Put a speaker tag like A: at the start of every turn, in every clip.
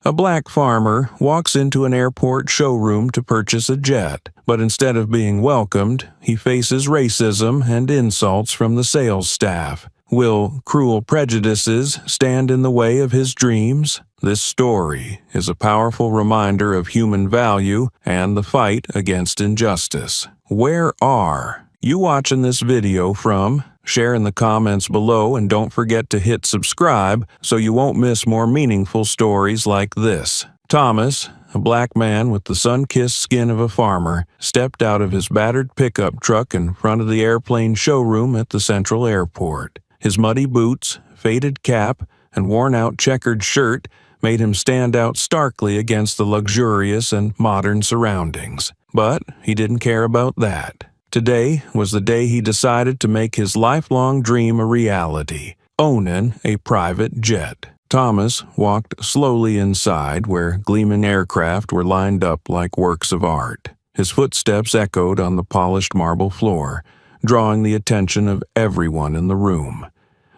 A: A black farmer walks into an airport showroom to purchase a jet, but instead of being welcomed, he faces racism and insults from the sales staff. Will cruel prejudices stand in the way of his dreams? This story is a powerful reminder of human value and the fight against injustice. Where are you watching this video from? Share in the comments below and don't forget to hit subscribe so you won't miss more meaningful stories like this. Thomas, a black man with the sun-kissed skin of a farmer, stepped out of his battered pickup truck in front of the airplane showroom at the Central Airport. His muddy boots, faded cap, and worn-out checkered shirt made him stand out starkly against the luxurious and modern surroundings. But he didn't care about that. Today was the day he decided to make his lifelong dream a reality, owning a private jet. Thomas walked slowly inside where gleaming aircraft were lined up like works of art. His footsteps echoed on the polished marble floor, drawing the attention of everyone in the room.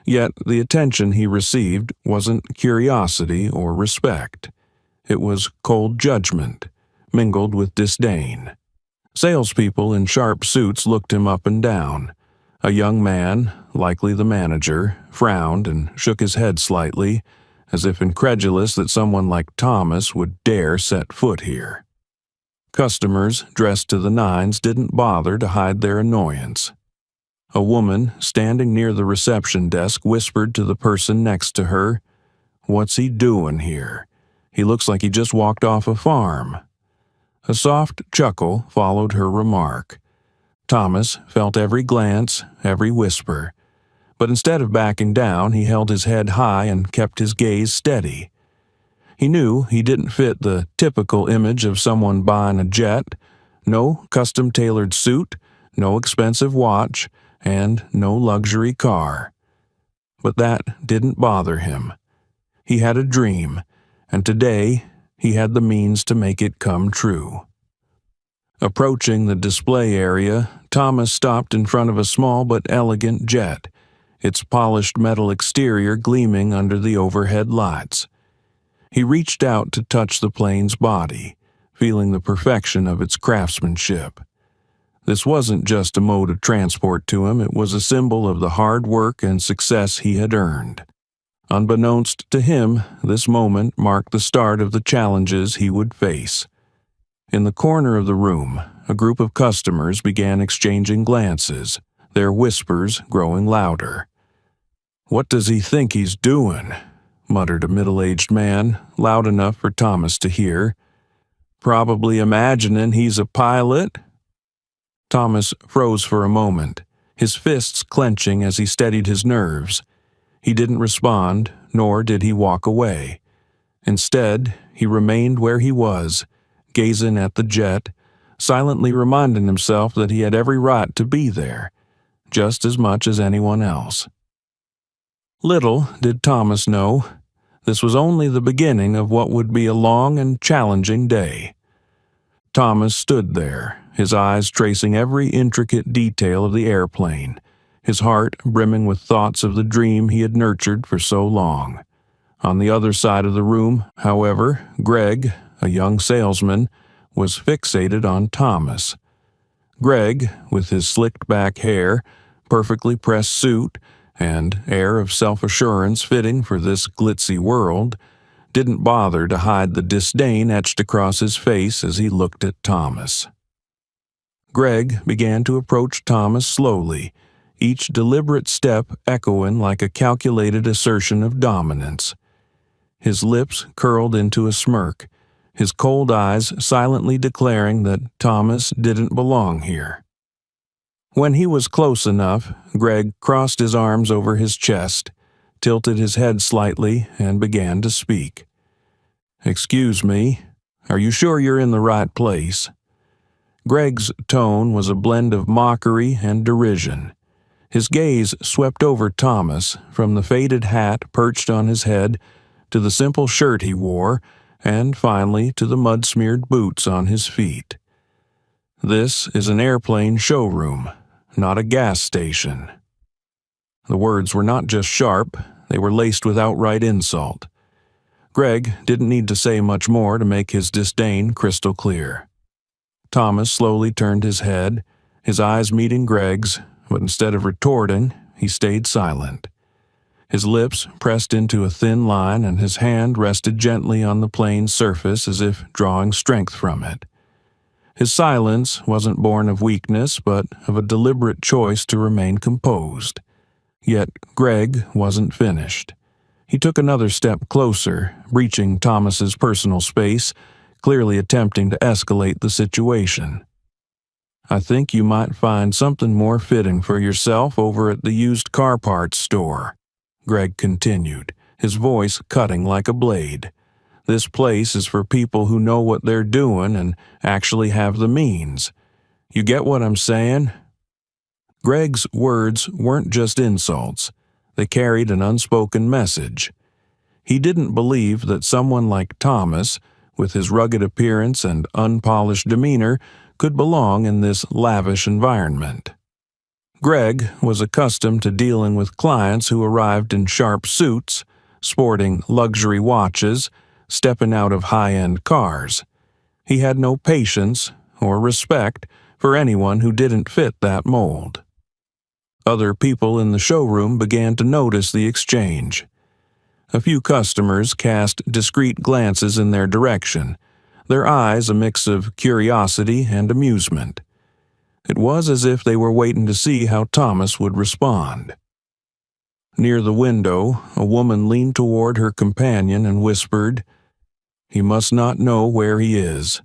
A: Yet the attention he received wasn't curiosity or respect. It was cold judgment, mingled with disdain. Salespeople in sharp suits looked him up and down. A young man, likely the manager, frowned and shook his head slightly, as if incredulous that someone like Thomas would dare set foot here. Customers, dressed to the nines, didn't bother to hide their annoyance. A woman, standing near the reception desk, whispered to the person next to her, "What's he doing here? He looks like he just walked off a farm." A soft chuckle followed her remark. Thomas felt every glance, every whisper. But instead of backing down, he held his head high and kept his gaze steady. He knew he didn't fit the typical image of someone buying a jet. No custom-tailored suit, no expensive watch, and no luxury car. But that didn't bother him. He had a dream, and today he had the means to make it come true. Approaching the display area, Thomas stopped in front of a small but elegant jet, its polished metal exterior gleaming under the overhead lights. He reached out to touch the plane's body, feeling the perfection of its craftsmanship. This wasn't just a mode of transport to him, it was a symbol of the hard work and success he had earned. Unbeknownst to him, this moment marked the start of the challenges he would face. In the corner of the room, a group of customers began exchanging glances, their whispers growing louder. "What does he think he's doing?" muttered a middle-aged man, loud enough for Thomas to hear. "Probably imagining he's a pilot?" Thomas froze for a moment, his fists clenching as he steadied his nerves. He didn't respond, nor did he walk away. Instead, he remained where he was, gazing at the jet, silently reminding himself that he had every right to be there, just as much as anyone else. Little did Thomas know, this was only the beginning of what would be a long and challenging day. Thomas stood there, his eyes tracing every intricate detail of the airplane, his heart brimming with thoughts of the dream he had nurtured for so long. On the other side of the room, however, Greg, a young salesman, was fixated on Thomas. Greg, with his slicked-back hair, perfectly pressed suit, and air of self-assurance fitting for this glitzy world, didn't bother to hide the disdain etched across his face as he looked at Thomas. Greg began to approach Thomas slowly, each deliberate step echoing like a calculated assertion of dominance. His lips curled into a smirk, his cold eyes silently declaring that Thomas didn't belong here. When he was close enough, Greg crossed his arms over his chest, tilted his head slightly, and began to speak. "Excuse me, are you sure you're in the right place?" Greg's tone was a blend of mockery and derision. His gaze swept over Thomas, from the faded hat perched on his head to the simple shirt he wore, and finally to the mud-smeared boots on his feet. "This is an airplane showroom, not a gas station." The words were not just sharp, they were laced with outright insult. Greg didn't need to say much more to make his disdain crystal clear. Thomas slowly turned his head, his eyes meeting Greg's, but instead of retorting, he stayed silent. His lips pressed into a thin line and his hand rested gently on the plane's surface as if drawing strength from it. His silence wasn't born of weakness, but of a deliberate choice to remain composed. Yet Greg wasn't finished. He took another step closer, breaching Thomas's personal space, clearly attempting to escalate the situation. "I think you might find something more fitting for yourself over at the used car parts store," Greg continued, his voice cutting like a blade. "This place is for people who know what they're doing and actually have the means. You get what I'm saying?" Greg's words weren't just insults. They carried an unspoken message. He didn't believe that someone like Thomas, with his rugged appearance and unpolished demeanor, could belong in this lavish environment. Greg was accustomed to dealing with clients who arrived in sharp suits, sporting luxury watches, stepping out of high-end cars. He had no patience or respect for anyone who didn't fit that mold. Other people in the showroom began to notice the exchange. A few customers cast discreet glances in their direction, their eyes a mix of curiosity and amusement. It was as if they were waiting to see how Thomas would respond. Near the window, a woman leaned toward her companion and whispered, "He must not know where he is.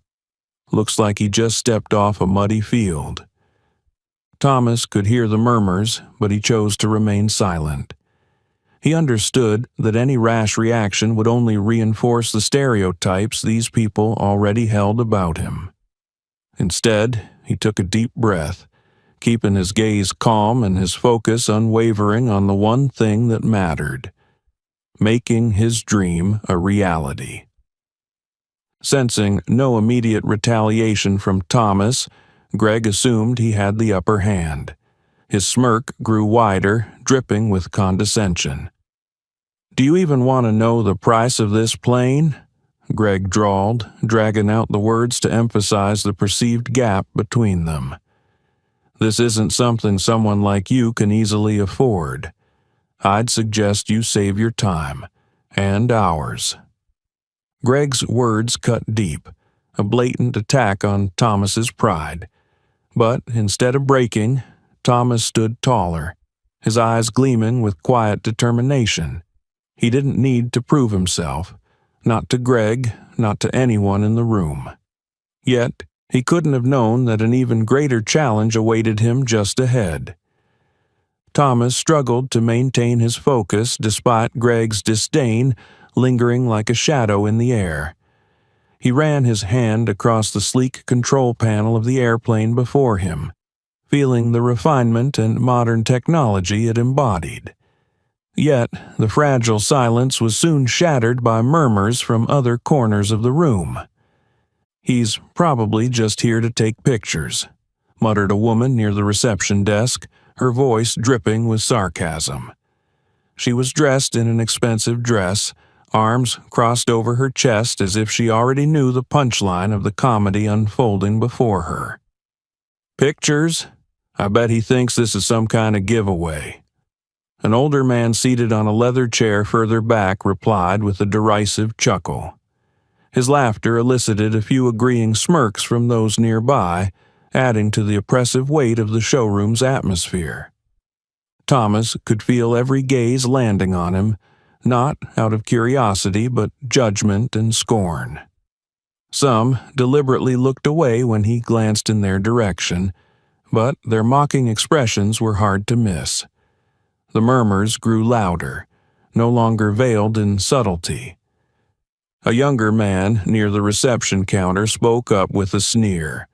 A: Looks like he just stepped off a muddy field." Thomas could hear the murmurs, but he chose to remain silent. He understood that any rash reaction would only reinforce the stereotypes these people already held about him. Instead, he took a deep breath, keeping his gaze calm and his focus unwavering on the one thing that mattered: making his dream a reality. Sensing no immediate retaliation from Thomas, Greg assumed he had the upper hand. His smirk grew wider, dripping with condescension. "Do you even want to know the price of this plane?" Greg drawled, dragging out the words to emphasize the perceived gap between them. "This isn't something someone like you can easily afford. I'd suggest you save your time, and ours." Greg's words cut deep, a blatant attack on Thomas's pride. But instead of breaking, Thomas stood taller, his eyes gleaming with quiet determination. He didn't need to prove himself, not to Greg, not to anyone in the room. Yet, he couldn't have known that an even greater challenge awaited him just ahead. Thomas struggled to maintain his focus despite Greg's disdain lingering like a shadow in the air. He ran his hand across the sleek control panel of the airplane before him, feeling the refinement and modern technology it embodied. Yet, the fragile silence was soon shattered by murmurs from other corners of the room. "He's probably just here to take pictures," muttered a woman near the reception desk, her voice dripping with sarcasm. She was dressed in an expensive dress, arms crossed over her chest as if she already knew the punchline of the comedy unfolding before her. "Pictures? I bet he thinks this is some kind of giveaway." An older man seated on a leather chair further back replied with a derisive chuckle. His laughter elicited a few agreeing smirks from those nearby, adding to the oppressive weight of the showroom's atmosphere. Thomas could feel every gaze landing on him, not out of curiosity but judgment and scorn. Some deliberately looked away when he glanced in their direction, but their mocking expressions were hard to miss. The murmurs grew louder, no longer veiled in subtlety. A younger man near the reception counter spoke up with a sneer.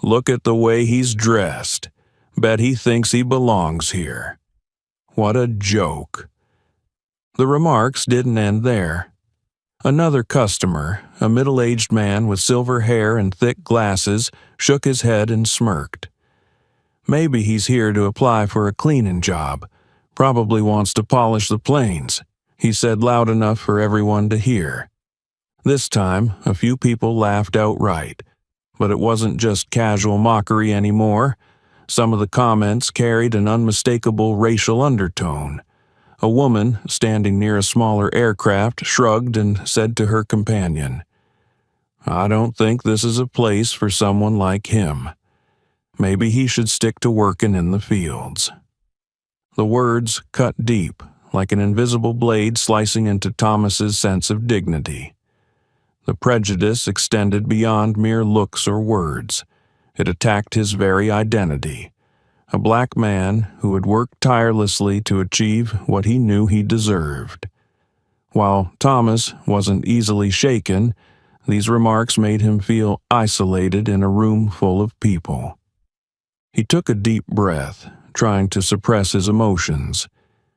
A: "Look at the way he's dressed. Bet he thinks he belongs here. What a joke." The remarks didn't end there. Another customer, a middle-aged man with silver hair and thick glasses, shook his head and smirked. "Maybe he's here to apply for a cleaning job. Probably wants to polish the planes," he said loud enough for everyone to hear. This time, a few people laughed outright. But it wasn't just casual mockery anymore. Some of the comments carried an unmistakable racial undertone. A woman, standing near a smaller aircraft, shrugged and said to her companion, "I don't think this is a place for someone like him. Maybe he should stick to working in the fields." The words cut deep, like an invisible blade slicing into Thomas's sense of dignity. The prejudice extended beyond mere looks or words. It attacked his very identity. A black man who had worked tirelessly to achieve what he knew he deserved. While Thomas wasn't easily shaken, these remarks made him feel isolated in a room full of people. He took a deep breath, trying to suppress his emotions.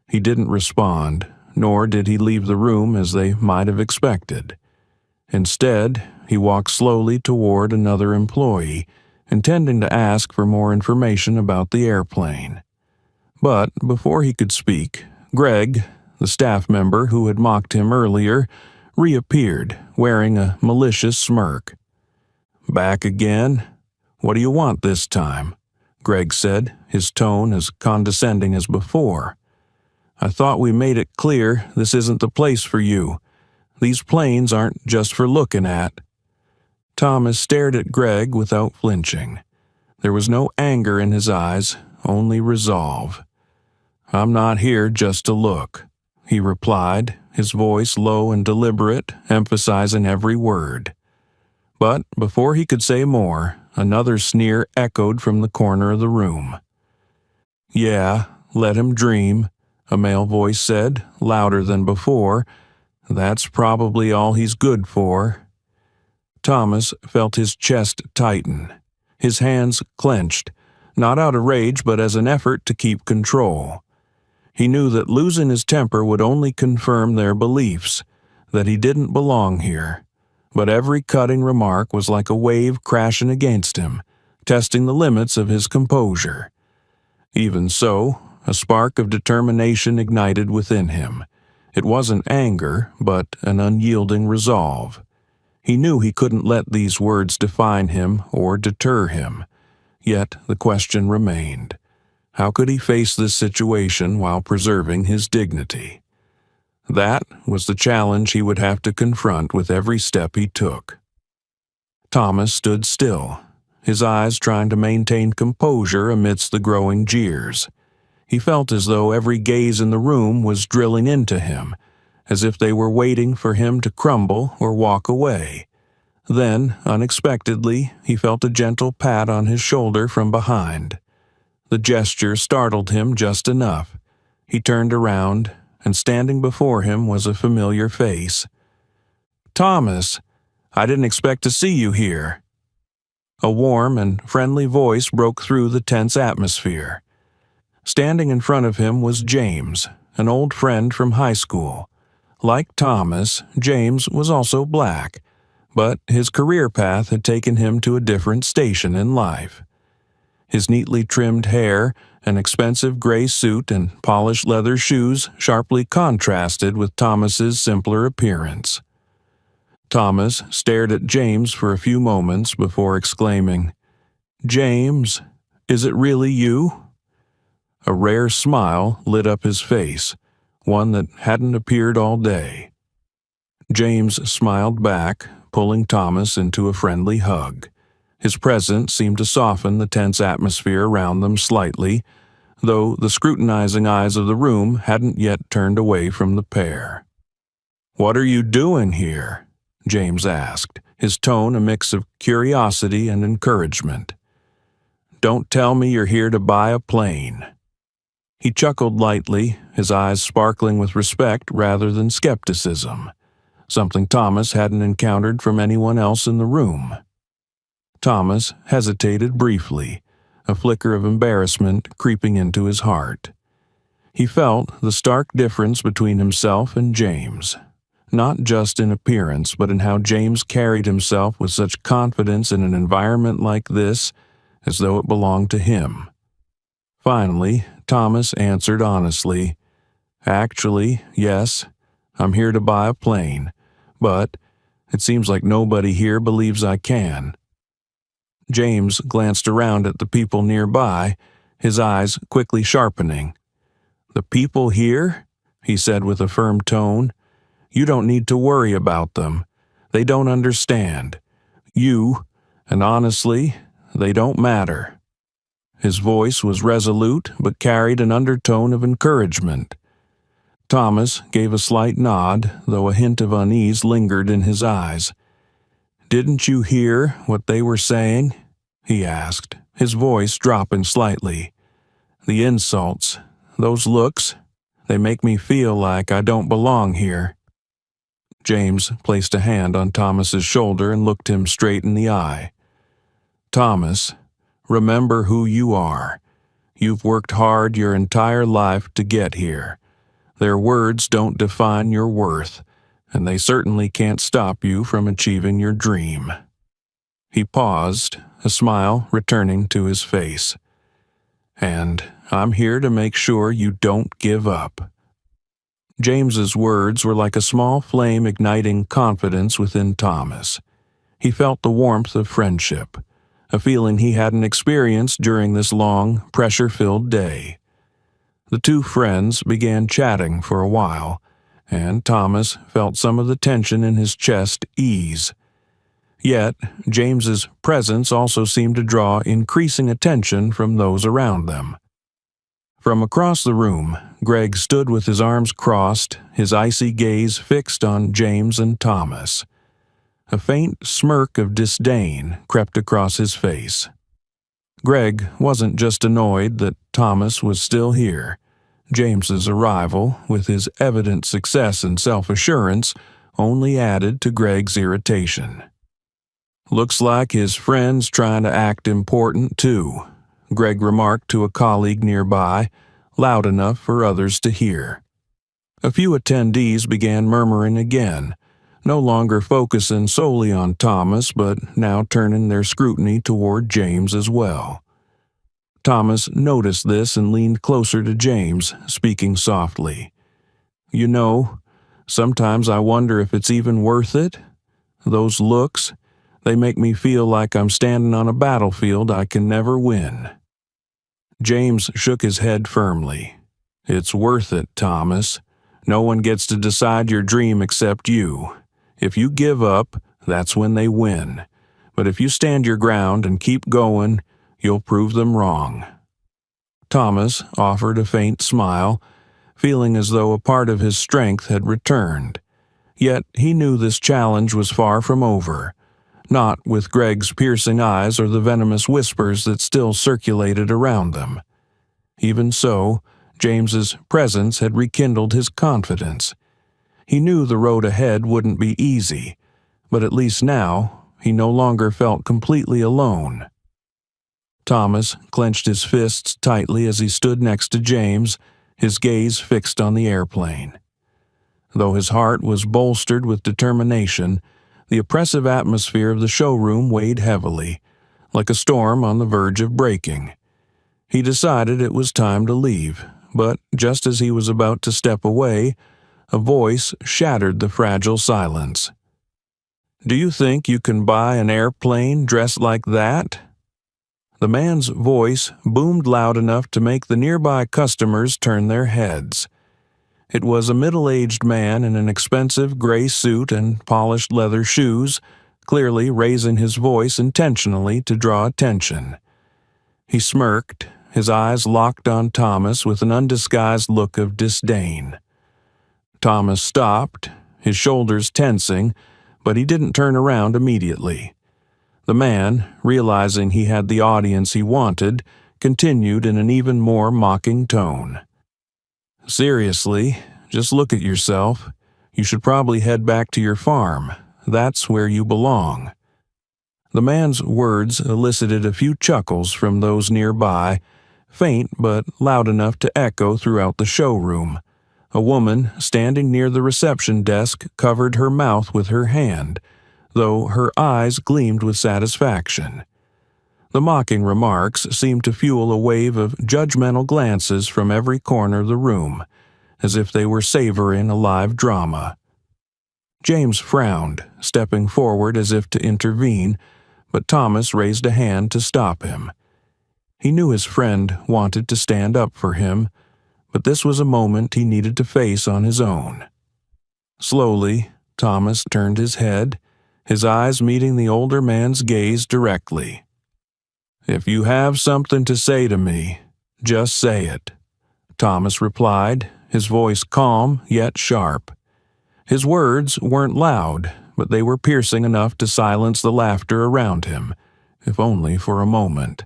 A: He didn't respond, nor did he leave the room as they might have expected. Instead, he walked slowly toward another employee, intending to ask for more information about the airplane. But before he could speak, Greg, the staff member who had mocked him earlier, reappeared, wearing a malicious smirk. "Back again? What do you want this time?" Greg said, his tone as condescending as before. "I thought we made it clear this isn't the place for you. These planes aren't just for looking at." Thomas stared at Greg without flinching. There was no anger in his eyes, only resolve. "I'm not here just to look," he replied, his voice low and deliberate, emphasizing every word. But before he could say more, another sneer echoed from the corner of the room. "Yeah, let him dream," a male voice said, louder than before. "That's probably all he's good for." Thomas felt his chest tighten. His hands clenched, not out of rage but as an effort to keep control. He knew that losing his temper would only confirm their beliefs, that he didn't belong here. But every cutting remark was like a wave crashing against him, testing the limits of his composure. Even so, a spark of determination ignited within him. It wasn't anger, but an unyielding resolve. He knew he couldn't let these words define him or deter him. Yet the question remained. How could he face this situation while preserving his dignity? That was the challenge he would have to confront with every step he took. Thomas stood still, his eyes trying to maintain composure amidst the growing jeers. He felt as though every gaze in the room was drilling into him, as if they were waiting for him to crumble or walk away. Then, unexpectedly, he felt a gentle pat on his shoulder from behind. The gesture startled him just enough. He turned around, and standing before him was a familiar face. "Thomas, I didn't expect to see you here." A warm and friendly voice broke through the tense atmosphere. Standing in front of him was James, an old friend from high school. Like Thomas, James was also black, but his career path had taken him to a different station in life. His neatly trimmed hair, an expensive gray suit, and polished leather shoes sharply contrasted with Thomas's simpler appearance. Thomas stared at James for a few moments before exclaiming, "James, is it really you?" A rare smile lit up his face, one that hadn't appeared all day. James smiled back, pulling Thomas into a friendly hug. His presence seemed to soften the tense atmosphere around them slightly, though the scrutinizing eyes of the room hadn't yet turned away from the pair. "What are you doing here?" James asked, his tone a mix of curiosity and encouragement. "Don't tell me you're here to buy a plane." He chuckled lightly, his eyes sparkling with respect rather than skepticism, something Thomas hadn't encountered from anyone else in the room. Thomas hesitated briefly, a flicker of embarrassment creeping into his heart. He felt the stark difference between himself and James, not just in appearance but in how James carried himself with such confidence in an environment like this, as though it belonged to him. Finally, Thomas answered honestly, "Actually, yes, I'm here to buy a plane, but It seems like nobody here believes I can." James glanced around at the people nearby, his eyes quickly sharpening. "The people here?" he said with a firm tone. "You don't need to worry about them. They don't understand. And honestly, they don't matter." His voice was resolute but carried an undertone of encouragement. Thomas gave a slight nod, though a hint of unease lingered in his eyes. "Didn't you hear what they were saying?" he asked, his voice dropping slightly. "The insults, those looks, they make me feel like I don't belong here." James placed a hand on Thomas's shoulder and looked him straight in the eye. "Thomas, remember who you are. You've worked hard your entire life to get here. Their words don't define your worth, and they certainly can't stop you from achieving your dream." He paused, a smile returning to his face. "And I'm here to make sure you don't give up." James's words were like a small flame igniting confidence within Thomas. He felt the warmth of friendship, a feeling he hadn't experienced during this long, pressure-filled day. The two friends began chatting for a while, and Thomas felt some of the tension in his chest ease. Yet, James's presence also seemed to draw increasing attention from those around them. From across the room, Greg stood with his arms crossed, his icy gaze fixed on James and Thomas. A faint smirk of disdain crept across his face. Greg wasn't just annoyed that Thomas was still here. James's arrival, with his evident success and self-assurance, only added to Greg's irritation. "Looks like his friend's trying to act important, too," Greg remarked to a colleague nearby, loud enough for others to hear. A few attendees began murmuring again, no longer focusing solely on Thomas, but now turning their scrutiny toward James as well. Thomas noticed this and leaned closer to James, speaking softly. "You know, sometimes I wonder if it's even worth it. Those looks, they make me feel like I'm standing on a battlefield I can never win." James shook his head firmly. "It's worth it, Thomas. No one gets to decide your dream except you. If you give up, that's when they win. But if you stand your ground and keep going, you'll prove them wrong." Thomas offered a faint smile, feeling as though a part of his strength had returned. Yet he knew this challenge was far from over, not with Greg's piercing eyes or the venomous whispers that still circulated around them. Even so, James's presence had rekindled his confidence. He knew the road ahead wouldn't be easy, but at least now he no longer felt completely alone. Thomas clenched his fists tightly as he stood next to James, his gaze fixed on the airplane. Though his heart was bolstered with determination, the oppressive atmosphere of the showroom weighed heavily, like a storm on the verge of breaking. He decided it was time to leave, but just as he was about to step away, a voice shattered the fragile silence. "Do you think you can buy an airplane dressed like that?" The man's voice boomed loud enough to make the nearby customers turn their heads. It was a middle-aged man in an expensive gray suit and polished leather shoes, clearly raising his voice intentionally to draw attention. He smirked, his eyes locked on Thomas with an undisguised look of disdain. Thomas stopped, his shoulders tensing, but he didn't turn around immediately. The man, realizing he had the audience he wanted, continued in an even more mocking tone. "Seriously, just look at yourself. You should probably head back to your farm. That's where you belong." The man's words elicited a few chuckles from those nearby, faint but loud enough to echo throughout the showroom. A woman standing near the reception desk covered her mouth with her hand, though her eyes gleamed with satisfaction. The mocking remarks seemed to fuel a wave of judgmental glances from every corner of the room, as if they were savoring a live drama. James frowned, stepping forward as if to intervene, but Thomas raised a hand to stop him. He knew his friend wanted to stand up for him, but this was a moment he needed to face on his own. Slowly, Thomas turned his head, his eyes meeting the older man's gaze directly. "If you have something to say to me, just say it," Thomas replied, his voice calm yet sharp. His words weren't loud, but they were piercing enough to silence the laughter around him, if only for a moment.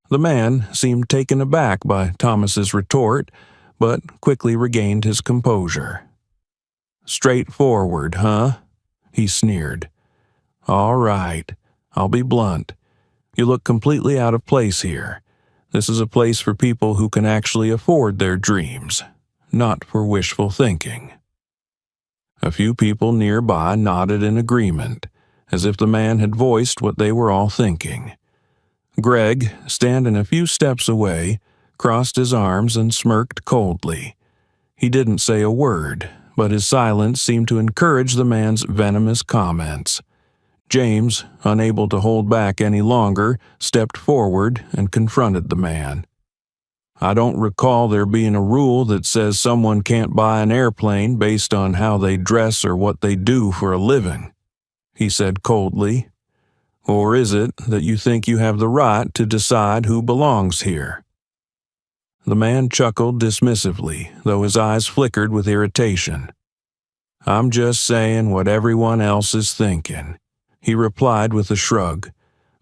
A: The man seemed taken aback by Thomas's retort, but quickly regained his composure. "Straightforward, huh?" he sneered. "All right, I'll be blunt. You look completely out of place here. This is a place for people who can actually afford their dreams, not for wishful thinking." A few people nearby nodded in agreement, as if the man had voiced what they were all thinking. Greg, standing a few steps away, crossed his arms and smirked coldly. He didn't say a word, but his silence seemed to encourage the man's venomous comments. James, unable to hold back any longer, stepped forward and confronted the man. "I don't recall there being a rule that says someone can't buy an airplane based on how they dress or what they do for a living," he said coldly. "Or is it that you think you have the right to decide who belongs here?" The man chuckled dismissively, though his eyes flickered with irritation. "I'm just saying what everyone else is thinking," he replied with a shrug.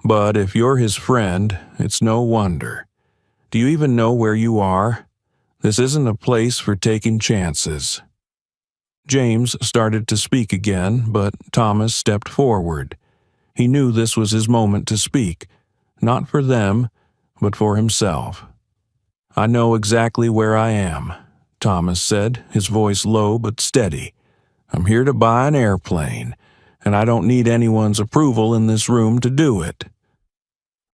A: "But if you're his friend, it's no wonder. Do you even know where you are? This isn't a place for taking chances." James started to speak again, but Thomas stepped forward. He knew this was his moment to speak, not for them, but for himself. "I know exactly where I am," Thomas said, his voice low but steady. "I'm here to buy an airplane, and I don't need anyone's approval in this room to do it."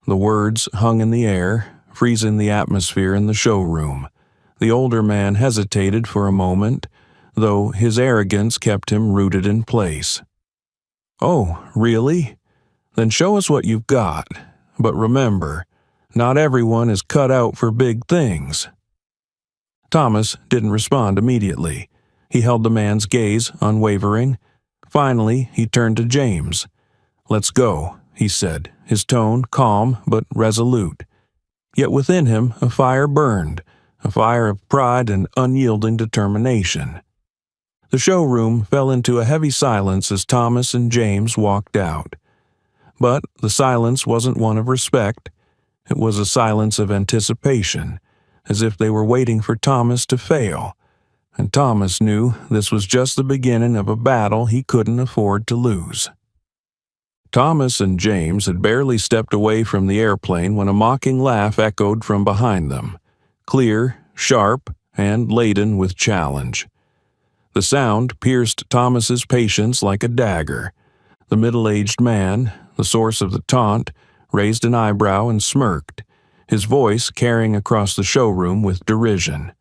A: The words hung in the air, freezing the atmosphere in the showroom. The older man hesitated for a moment, though his arrogance kept him rooted in place. "Oh, really? Then show us what you've got. But remember, not everyone is cut out for big things." Thomas didn't respond immediately. He held the man's gaze unwavering. Finally, he turned to James. "Let's go," he said, his tone calm but resolute. Yet within him a fire burned, a fire of pride and unyielding determination. The showroom fell into a heavy silence as Thomas and James walked out. But the silence wasn't one of respect. It was a silence of anticipation, as if they were waiting for Thomas to fail. And Thomas knew this was just the beginning of a battle he couldn't afford to lose. Thomas and James had barely stepped away from the airplane when a mocking laugh echoed from behind them, clear, sharp, and laden with challenge. The sound pierced Thomas's patience like a dagger. The middle-aged man, the source of the taunt, raised an eyebrow and smirked, his voice carrying across the showroom with derision.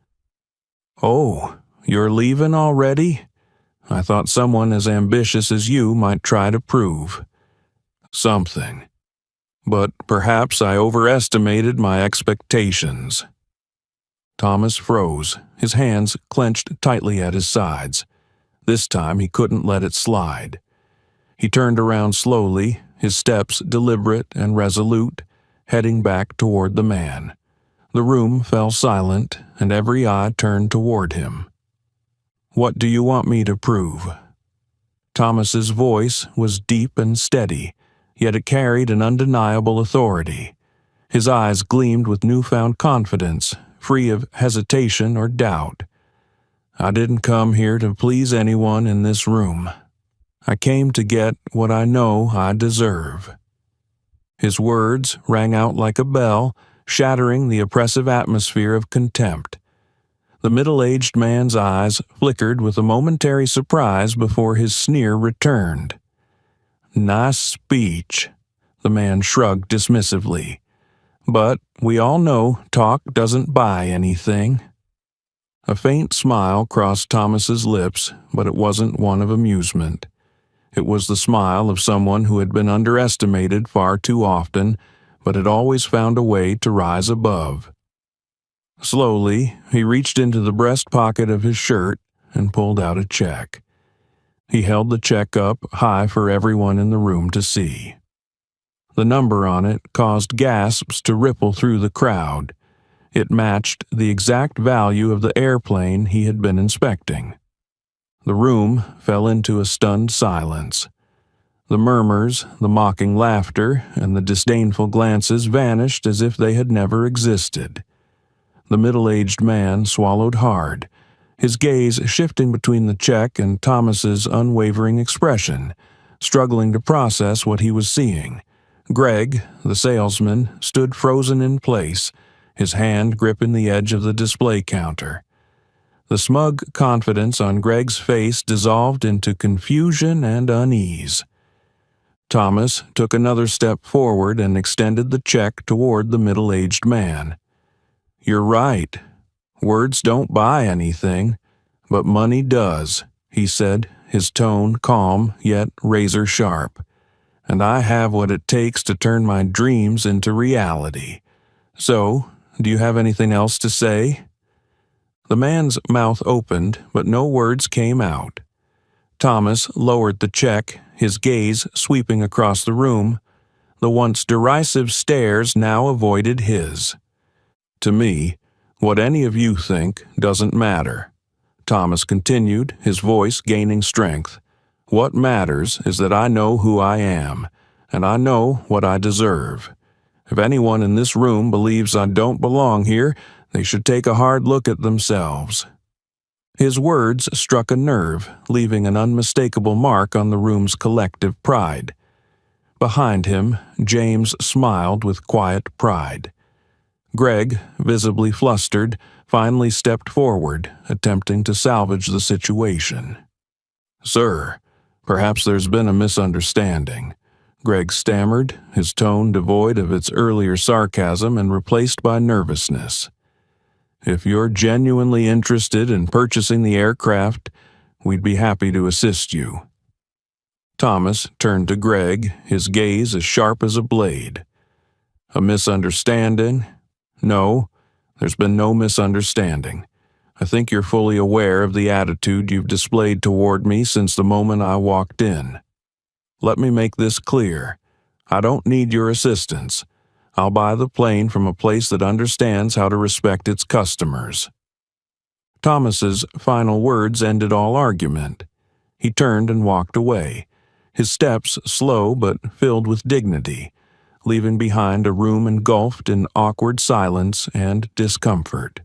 A: "Oh, you're leaving already? I thought someone as ambitious as you might try to prove something. But perhaps I overestimated my expectations." Thomas froze, his hands clenched tightly at his sides. This time he couldn't let it slide. He turned around slowly, his steps deliberate and resolute, heading back toward the man. The room fell silent, and every eye turned toward him. "What do you want me to prove?" Thomas's voice was deep and steady, yet it carried an undeniable authority. His eyes gleamed with newfound confidence, free of hesitation or doubt. "I didn't come here to please anyone in this room. I came to get what I know I deserve." His words rang out like a bell, shattering the oppressive atmosphere of contempt. The middle-aged man's eyes flickered with a momentary surprise before his sneer returned. "Nice speech," the man shrugged dismissively. "But we all know talk doesn't buy anything." A faint smile crossed Thomas's lips, but it wasn't one of amusement. It was the smile of someone who had been underestimated far too often, but had always found a way to rise above. Slowly, he reached into the breast pocket of his shirt and pulled out a check. He held the check up high for everyone in the room to see. The number on it caused gasps to ripple through the crowd. It matched the exact value of the airplane he had been inspecting. The room fell into a stunned silence. The murmurs, the mocking laughter, and the disdainful glances vanished as if they had never existed. The middle-aged man swallowed hard, his gaze shifting between the check and Thomas's unwavering expression, struggling to process what he was seeing. Greg, the salesman, stood frozen in place, his hand gripping the edge of the display counter. The smug confidence on Greg's face dissolved into confusion and unease. Thomas took another step forward and extended the check toward the middle-aged man. "You're right. Words don't buy anything, but money does," he said, his tone calm yet razor-sharp. "And I have what it takes to turn my dreams into reality. So, do you have anything else to say?" The man's mouth opened, but no words came out. Thomas lowered the check, his gaze sweeping across the room. The once derisive stares now avoided his. "To me, what any of you think doesn't matter," Thomas continued, his voice gaining strength. "What matters is that I know who I am, and I know what I deserve. If anyone in this room believes I don't belong here, they should take a hard look at themselves." His words struck a nerve, leaving an unmistakable mark on the room's collective pride. Behind him, James smiled with quiet pride. Greg, visibly flustered, finally stepped forward, attempting to salvage the situation. "Sir, perhaps there's been a misunderstanding," Greg stammered, his tone devoid of its earlier sarcasm and replaced by nervousness. "If you're genuinely interested in purchasing the aircraft, we'd be happy to assist you." Thomas turned to Greg, his gaze as sharp as a blade. "A misunderstanding? No, there's been no misunderstanding. I think you're fully aware of the attitude you've displayed toward me since the moment I walked in. Let me make this clear. I don't need your assistance. I'll buy the plane from a place that understands how to respect its customers." Thomas's final words ended all argument. He turned and walked away, his steps slow but filled with dignity, leaving behind a room engulfed in awkward silence and discomfort.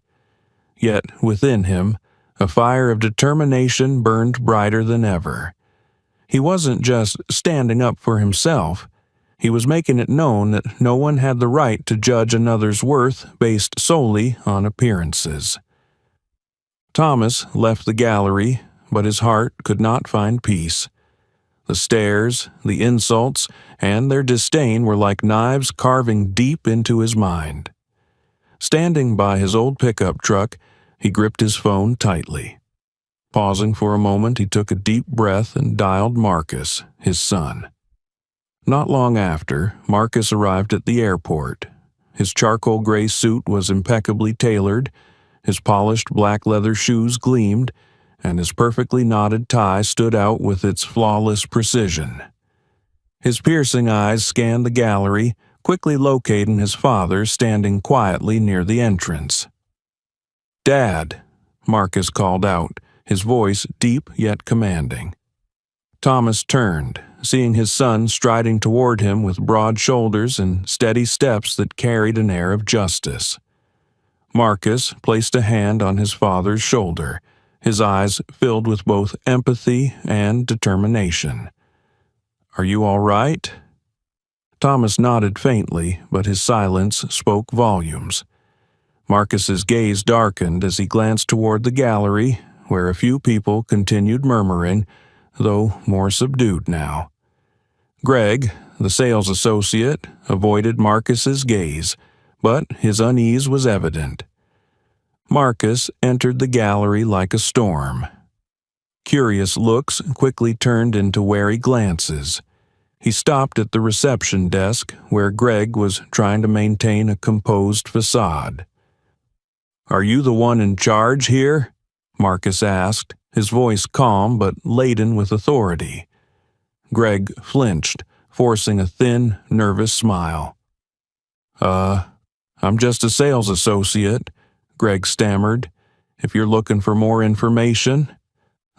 A: Yet within him, a fire of determination burned brighter than ever. He wasn't just standing up for himself. He was making it known that no one had the right to judge another's worth based solely on appearances. Thomas left the gallery, but his heart could not find peace. The stares, the insults, and their disdain were like knives carving deep into his mind. Standing by his old pickup truck, he gripped his phone tightly. Pausing for a moment, he took a deep breath and dialed Marcus, his son. Not long after, Marcus arrived at the airport. His charcoal gray suit was impeccably tailored, his polished black leather shoes gleamed, and his perfectly knotted tie stood out with its flawless precision. His piercing eyes scanned the gallery, quickly locating his father standing quietly near the entrance. "Dad," Marcus called out, his voice deep yet commanding. Thomas turned, seeing his son striding toward him with broad shoulders and steady steps that carried an air of justice. Marcus placed a hand on his father's shoulder, his eyes filled with both empathy and determination. "Are you all right?" Thomas nodded faintly, but his silence spoke volumes. Marcus's gaze darkened as he glanced toward the gallery, where a few people continued murmuring, though more subdued now. Greg, the sales associate, avoided Marcus's gaze, but his unease was evident. Marcus entered the gallery like a storm. Curious looks quickly turned into wary glances. He stopped at the reception desk where Greg was trying to maintain a composed facade. "Are you the one in charge here?" Marcus asked, his voice calm but laden with authority. Greg flinched, forcing a thin, nervous smile. I'm just a sales associate," Greg stammered. "If you're looking for more information—"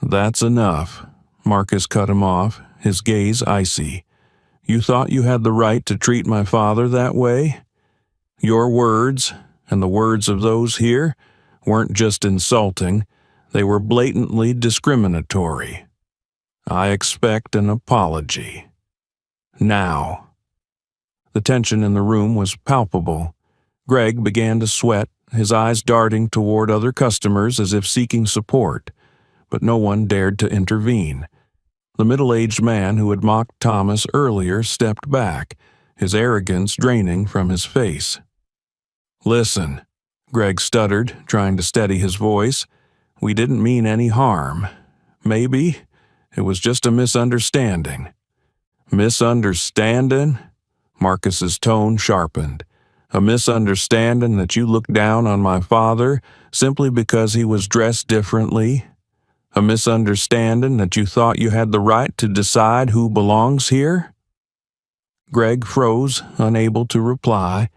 A: "That's enough," Marcus cut him off, his gaze icy. "You thought you had the right to treat my father that way? Your words, and the words of those here, weren't just insulting, they were blatantly discriminatory. I expect an apology. Now." The tension in the room was palpable. Greg began to sweat, his eyes darting toward other customers as if seeking support, but no one dared to intervene. The middle-aged man who had mocked Thomas earlier stepped back, his arrogance draining from his face. "Listen," Greg stuttered, trying to steady his voice. "We didn't mean any harm. Maybe it was just a misunderstanding." "Misunderstanding?" Marcus's tone sharpened. "A misunderstanding that you looked down on my father simply because he was dressed differently? A misunderstanding that you thought you had the right to decide who belongs here?" Greg froze, unable to reply.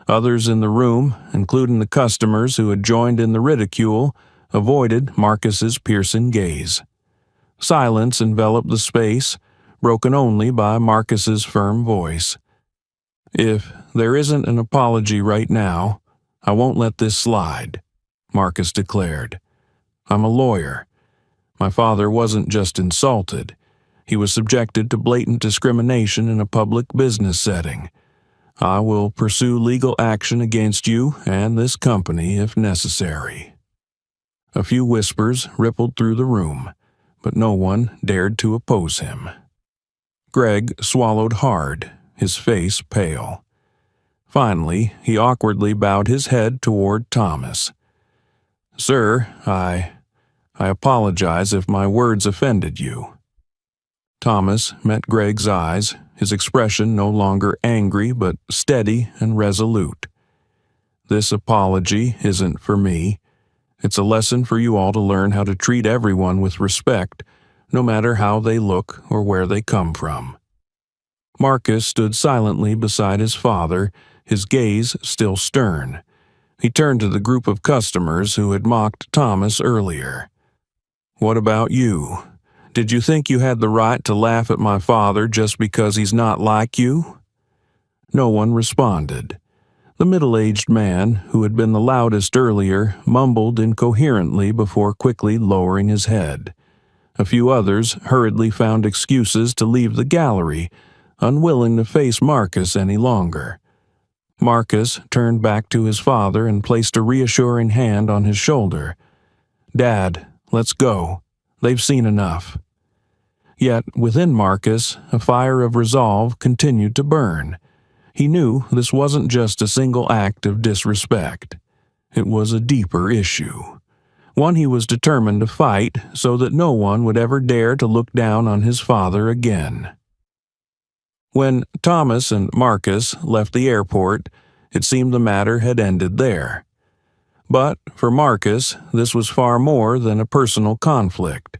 A: Others in the room, including the customers who had joined in the ridicule, avoided Marcus's piercing gaze. Silence enveloped the space, broken only by Marcus's firm voice. "If there isn't an apology right now, I won't let this slide," Marcus declared. "I'm a lawyer. My father wasn't just insulted. He was subjected to blatant discrimination in a public business setting. I will pursue legal action against you and this company if necessary." A few whispers rippled through the room, but no one dared to oppose him. Greg swallowed hard, his face pale. Finally, he awkwardly bowed his head toward Thomas. "Sir, I apologize if my words offended you." Thomas met Greg's eyes, his expression no longer angry but steady and resolute. "This apology isn't for me. It's a lesson for you all to learn how to treat everyone with respect, no matter how they look or where they come from." Marcus stood silently beside his father, his gaze still stern. He turned to the group of customers who had mocked Thomas earlier. "What about you? Did you think you had the right to laugh at my father just because he's not like you?" No one responded. The middle-aged man, who had been the loudest earlier, mumbled incoherently before quickly lowering his head. A few others hurriedly found excuses to leave the gallery, unwilling to face Marcus any longer. Marcus turned back to his father and placed a reassuring hand on his shoulder. "Dad, let's go. They've seen enough." Yet within Marcus, a fire of resolve continued to burn. He knew this wasn't just a single act of disrespect. It was a deeper issue, one he was determined to fight so that no one would ever dare to look down on his father again. When Thomas and Marcus left the airport, it seemed the matter had ended there. But for Marcus, this was far more than a personal conflict.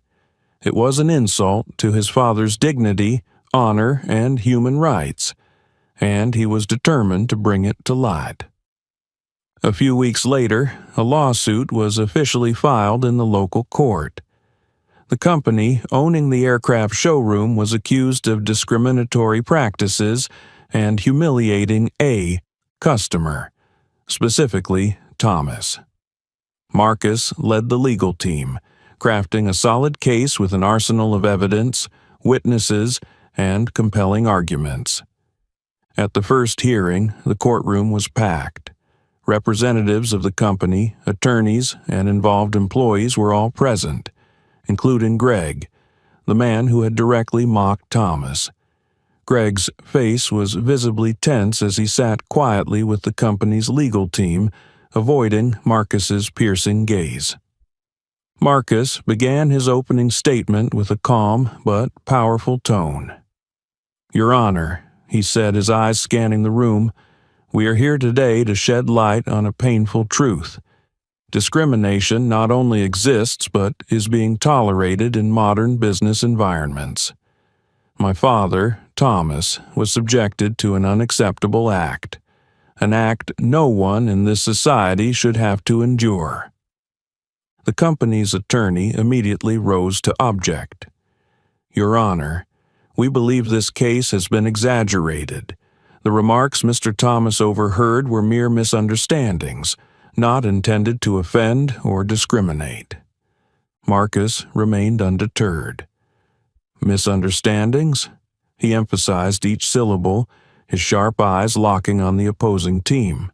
A: It was an insult to his father's dignity, honor, and human rights, and he was determined to bring it to light. A few weeks later, a lawsuit was officially filed in the local court. The company owning the aircraft showroom was accused of discriminatory practices and humiliating a customer, specifically Thomas. Marcus led the legal team, crafting a solid case with an arsenal of evidence, witnesses, and compelling arguments. At the first hearing, the courtroom was packed. Representatives of the company, attorneys, and involved employees were all present, including Greg, the man who had directly mocked Thomas. Greg's face was visibly tense as he sat quietly with the company's legal team, avoiding Marcus's piercing gaze. Marcus began his opening statement with a calm but powerful tone. "Your Honor," he said, his eyes scanning the room, "we are here today to shed light on a painful truth. Discrimination not only exists but is being tolerated in modern business environments. My father, Thomas, was subjected to an unacceptable act, an act no one in this society should have to endure." The company's attorney immediately rose to object. "Your Honor, we believe this case has been exaggerated. The remarks Mr. Thomas overheard were mere misunderstandings, not intended to offend or discriminate." Marcus remained undeterred. "Misunderstandings?" He emphasized each syllable, his sharp eyes locking on the opposing team.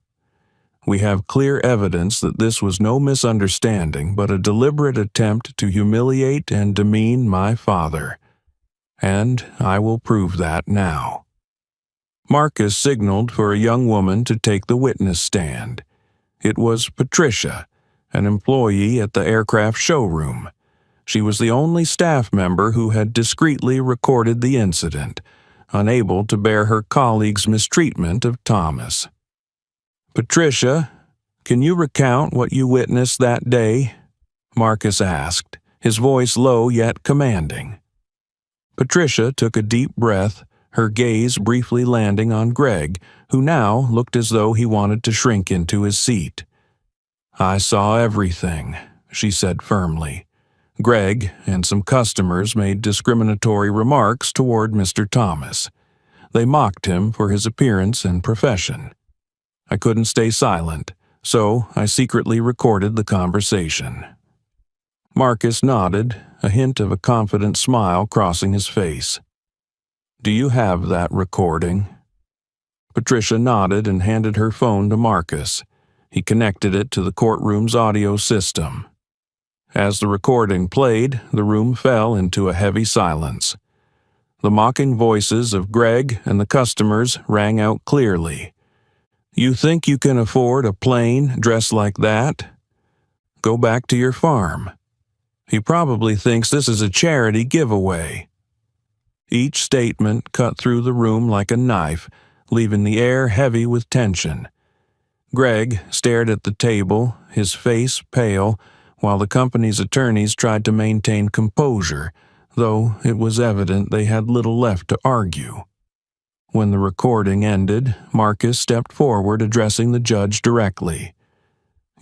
A: "We have clear evidence that this was no misunderstanding but a deliberate attempt to humiliate and demean my father. And I will prove that now." Marcus signaled for a young woman to take the witness stand. It was Patricia, an employee at the aircraft showroom. She was the only staff member who had discreetly recorded the incident, unable to bear her colleague's mistreatment of Thomas. "Patricia, can you recount what you witnessed that day?" Marcus asked, his voice low yet commanding. Patricia took a deep breath, her gaze briefly landing on Greg, who now looked as though he wanted to shrink into his seat. "I saw everything," she said firmly. "Greg and some customers made discriminatory remarks toward Mr. Thomas. They mocked him for his appearance and profession. I couldn't stay silent, so I secretly recorded the conversation." Marcus nodded, a hint of a confident smile crossing his face. "Do you have that recording?" Patricia nodded and handed her phone to Marcus. He connected it to the courtroom's audio system. As the recording played, the room fell into a heavy silence. The mocking voices of Greg and the customers rang out clearly. "You think you can afford a plane dressed like that? Go back to your farm. He probably thinks this is a charity giveaway." Each statement cut through the room like a knife, leaving the air heavy with tension. Greg stared at the table, his face pale, while the company's attorneys tried to maintain composure, though it was evident they had little left to argue. When the recording ended, Marcus stepped forward, addressing the judge directly.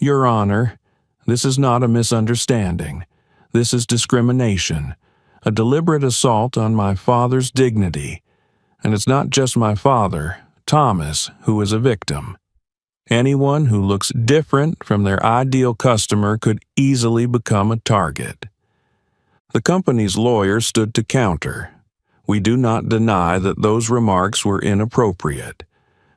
A: "Your Honor, this is not a misunderstanding. This is discrimination, a deliberate assault on my father's dignity. And it's not just my father, Thomas, who is a victim. Anyone who looks different from their ideal customer could easily become a target." The company's lawyer stood to counter. "We do not deny that those remarks were inappropriate.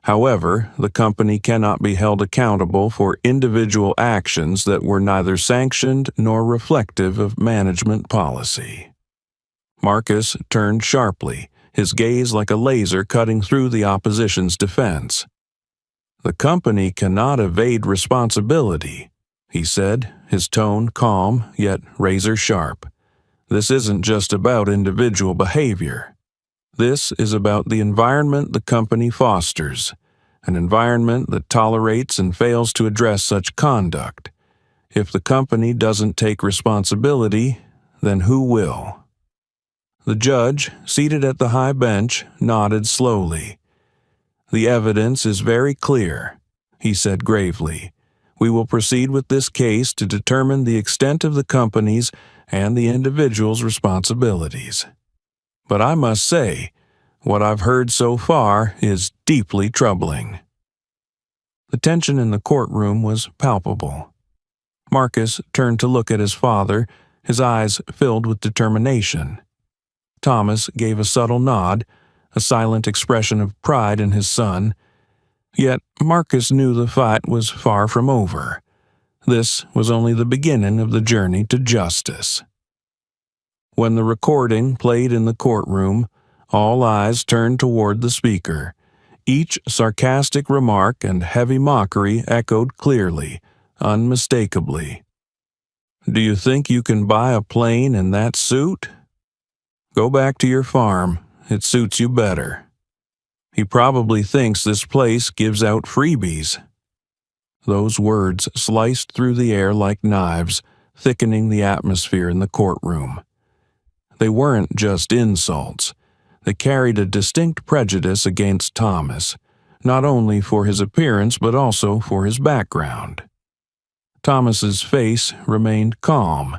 A: However, the company cannot be held accountable for individual actions that were neither sanctioned nor reflective of management policy." Marcus turned sharply, his gaze like a laser cutting through the opposition's defense. "The company cannot evade responsibility," he said, his tone calm yet razor-sharp. "This isn't just about individual behavior. This is about the environment the company fosters, an environment that tolerates and fails to address such conduct. If the company doesn't take responsibility, then who will?" The judge, seated at the high bench, nodded slowly. "The evidence is very clear," he said gravely. "We will proceed with this case to determine the extent of the company's and the individual's responsibilities. But I must say, what I've heard so far is deeply troubling." The tension in the courtroom was palpable. Marcus turned to look at his father, his eyes filled with determination. Thomas gave a subtle nod, a silent expression of pride in his son. Yet Marcus knew the fight was far from over. This was only the beginning of the journey to justice. When the recording played in the courtroom, all eyes turned toward the speaker, Each sarcastic remark and heavy mockery echoed clearly, unmistakably. "Do you think you can buy a plane in that suit? Go back to your farm. It suits you better. He probably thinks this place gives out freebies." Those words sliced through the air like knives, thickening the atmosphere in the courtroom. They weren't just insults. They carried a distinct prejudice against Thomas, not only for his appearance but also for his background. Thomas's face remained calm,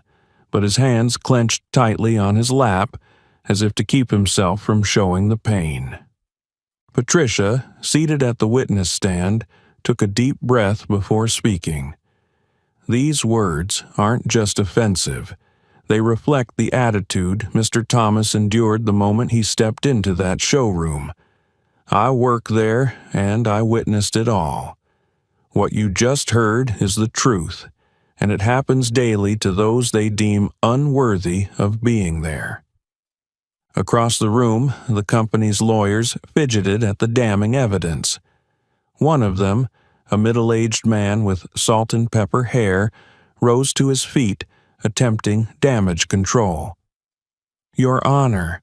A: but his hands clenched tightly on his lap, as if to keep himself from showing the pain. Patricia, seated at the witness stand, took a deep breath before speaking. These words aren't just offensive. They reflect the attitude Mr. Thomas endured the moment he stepped into that showroom. "I work there, and I witnessed it all. What you just heard is the truth, and it happens daily to those they deem unworthy of being there." Across the room, the company's lawyers fidgeted at the damning evidence. One of them, a middle-aged man with salt and pepper hair, rose to his feet, attempting damage control. "Your Honor,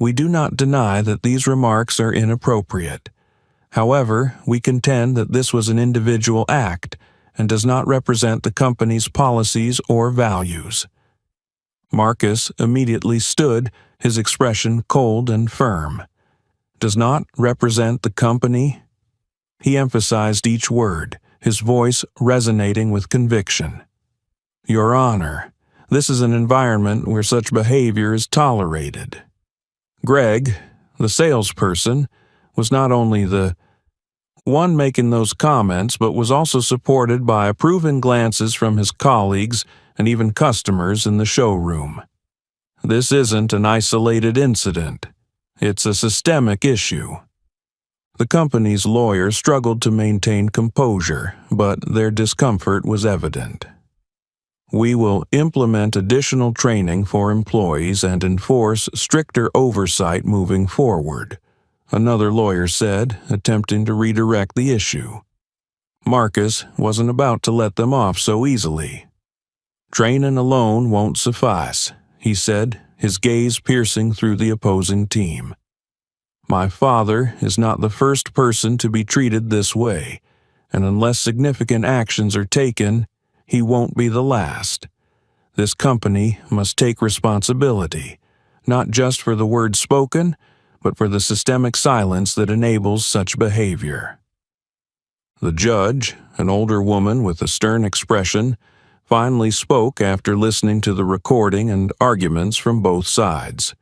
A: we do not deny that these remarks are inappropriate. However, we contend that this was an individual act and does not represent the company's policies or values." Marcus immediately stood, his expression cold and firm. "Does not represent the company?" He emphasized each word, his voice resonating with conviction. "Your Honor, this is an environment where such behavior is tolerated." Greg, the salesperson, was not only the one making those comments, but was also supported by approving glances from his colleagues and even customers in the showroom. This isn't an isolated incident. It's a systemic issue. The company's lawyers struggled to maintain composure, but their discomfort was evident. "We will implement additional training for employees and enforce stricter oversight moving forward," another lawyer said, attempting to redirect the issue. Marcus wasn't about to let them off so easily. "Training alone won't suffice," he said, his gaze piercing through the opposing team. "My father is not the first person to be treated this way, and unless significant actions are taken, he won't be the last. This company must take responsibility, not just for the words spoken, but for the systemic silence that enables such behavior." The judge, an older woman with a stern expression, finally spoke after listening to the recording and arguments from both sides.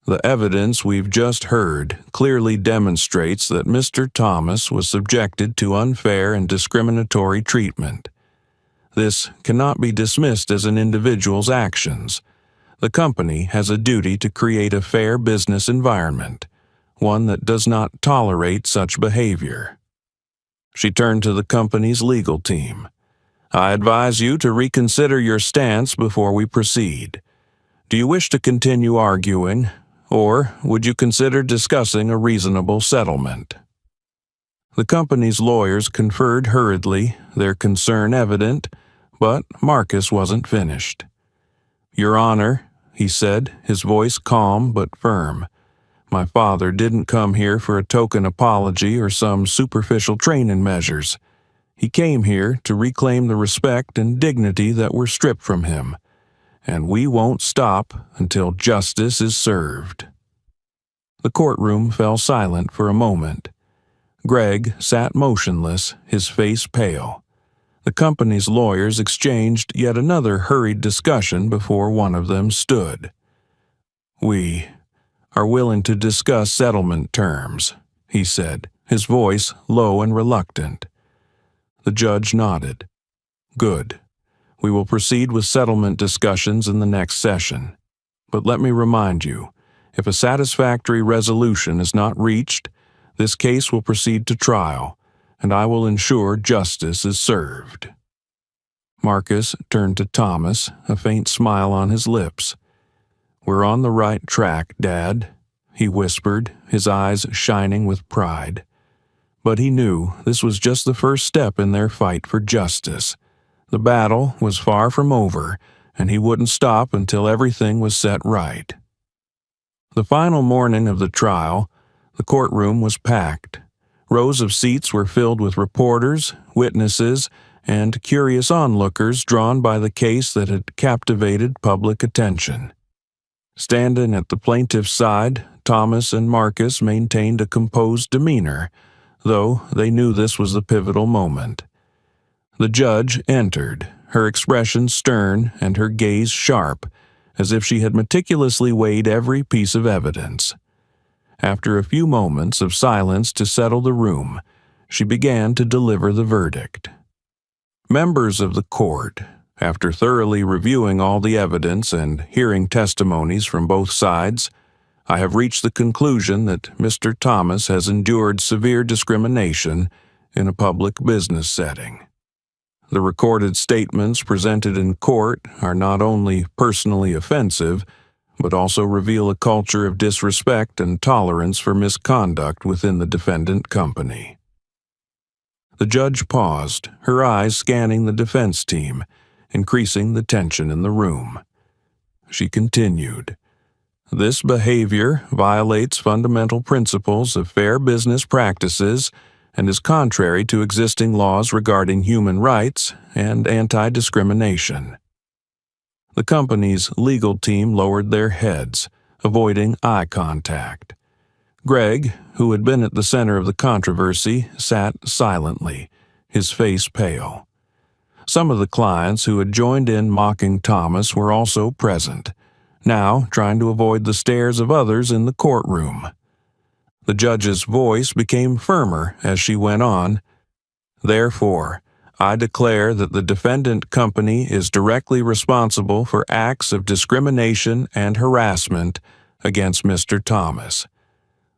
A: "The evidence we've just heard clearly demonstrates that Mr. Thomas was subjected to unfair and discriminatory treatment. This cannot be dismissed as an individual's actions. The company has a duty to create a fair business environment, one that does not tolerate such behavior." She turned to the company's legal team. "I advise you to reconsider your stance before we proceed. Do you wish to continue arguing, or would you consider discussing a reasonable settlement?" The company's lawyers conferred hurriedly, their concern evident, but Marcus wasn't finished. "Your Honor," he said, his voice calm but firm, "my father didn't come here for a token apology or some superficial training measures. He came here to reclaim the respect and dignity that were stripped from him, and we won't stop until justice is served." The courtroom fell silent for a moment. Greg sat motionless, his face pale. The company's lawyers exchanged yet another hurried discussion before one of them stood. "We are willing to discuss settlement terms," he said, his voice low and reluctant. The judge nodded. "Good. We will proceed with settlement discussions in the next session. But let me remind you, if a satisfactory resolution is not reached, this case will proceed to trial, and I will ensure justice is served." Marcus turned to Thomas, a faint smile on his lips. "We're on the right track, Dad," he whispered, his eyes shining with pride. But he knew this was just the first step in their fight for justice. The battle was far from over, and he wouldn't stop until everything was set right. The final morning of the trial, the courtroom was packed. Rows of seats were filled with reporters, witnesses, and curious onlookers drawn by the case that had captivated public attention. Standing at the plaintiff's side, Thomas and Marcus maintained a composed demeanor, though they knew this was the pivotal moment. The judge entered, her expression stern and her gaze sharp, as if she had meticulously weighed every piece of evidence. After a few moments of silence to settle the room, she began to deliver the verdict. Members of the court, after thoroughly reviewing all the evidence and hearing testimonies from both sides, I have reached the conclusion that Mr. Thomas has endured severe discrimination in a public business setting. The recorded statements presented in court are not only personally offensive, but also reveal a culture of disrespect and tolerance for misconduct within the defendant company. The judge paused, her eyes scanning the defense team, increasing the tension in the room. She continued, "This behavior violates fundamental principles of fair business practices and is contrary to existing laws regarding human rights and anti-discrimination." The company's legal team lowered their heads, avoiding eye contact. Greg, who had been at the center of the controversy, sat silently, his face pale. Some of the clients who had joined in mocking Thomas were also present, now trying to avoid the stares of others in the courtroom. The judge's voice became firmer as she went on. "Therefore, I declare that the defendant company is directly responsible for acts of discrimination and harassment against Mr. Thomas.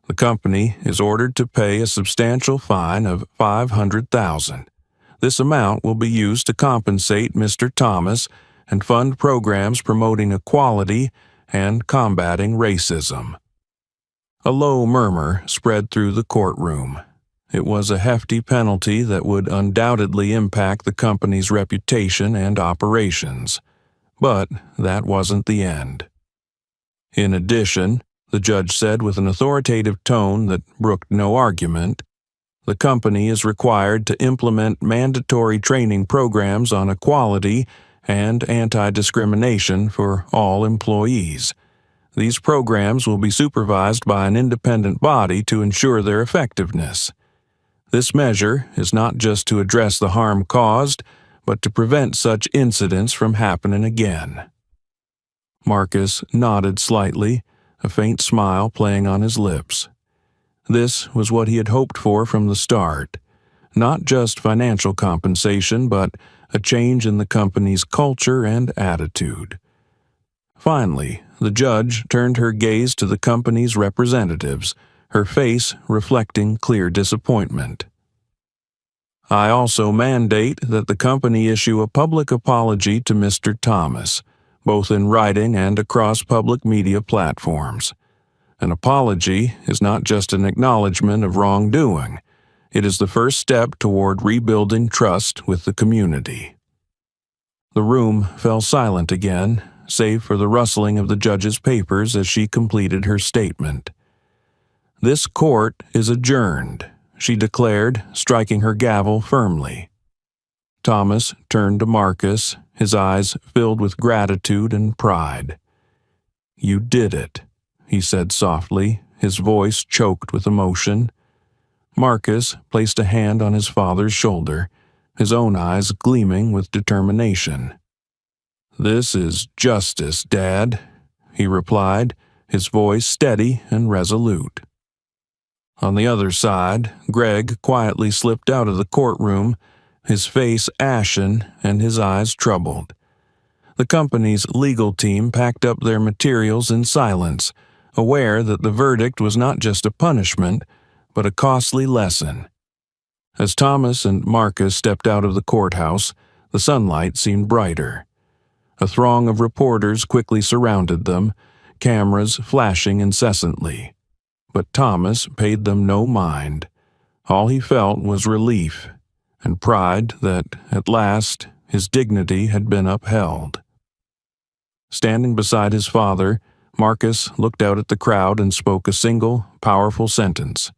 A: The company is ordered to pay a substantial fine of $500,000. This amount will be used to compensate Mr. Thomas and fund programs promoting equality and combating racism." A low murmur spread through the courtroom. It was a hefty penalty that would undoubtedly impact the company's reputation and operations. But that wasn't the end. In addition, the judge said with an authoritative tone that brooked no argument, the company is required to implement mandatory training programs on equality and anti-discrimination for all employees. These programs will be supervised by an independent body to ensure their effectiveness. This measure is not just to address the harm caused, but to prevent such incidents from happening again. Marcus nodded slightly, a faint smile playing on his lips. This was what he had hoped for from the start. Not just financial compensation, but a change in the company's culture and attitude. Finally, the judge turned her gaze to the company's representatives, her face reflecting clear disappointment. "I also mandate that the company issue a public apology to Mr. Thomas, both in writing and across public media platforms. An apology is not just an acknowledgement of wrongdoing. It is the first step toward rebuilding trust with the community." The room fell silent again, save for the rustling of the judge's papers as she completed her statement. "This court is adjourned," she declared, striking her gavel firmly. Thomas turned to Marcus, his eyes filled with gratitude and pride. "You did it," he said softly, his voice choked with emotion. Marcus placed a hand on his father's shoulder, his own eyes gleaming with determination. "This is justice, Dad," he replied, his voice steady and resolute. On the other side, Greg quietly slipped out of the courtroom, his face ashen and his eyes troubled. The company's legal team packed up their materials in silence, aware that the verdict was not just a punishment, but a costly lesson. As Thomas and Marcus stepped out of the courthouse, the sunlight seemed brighter. A throng of reporters quickly surrounded them, cameras flashing incessantly. But Thomas paid them no mind. All he felt was relief and pride that, at last, his dignity had been upheld. Standing beside his father, Marcus looked out at the crowd and spoke a single, powerful sentence.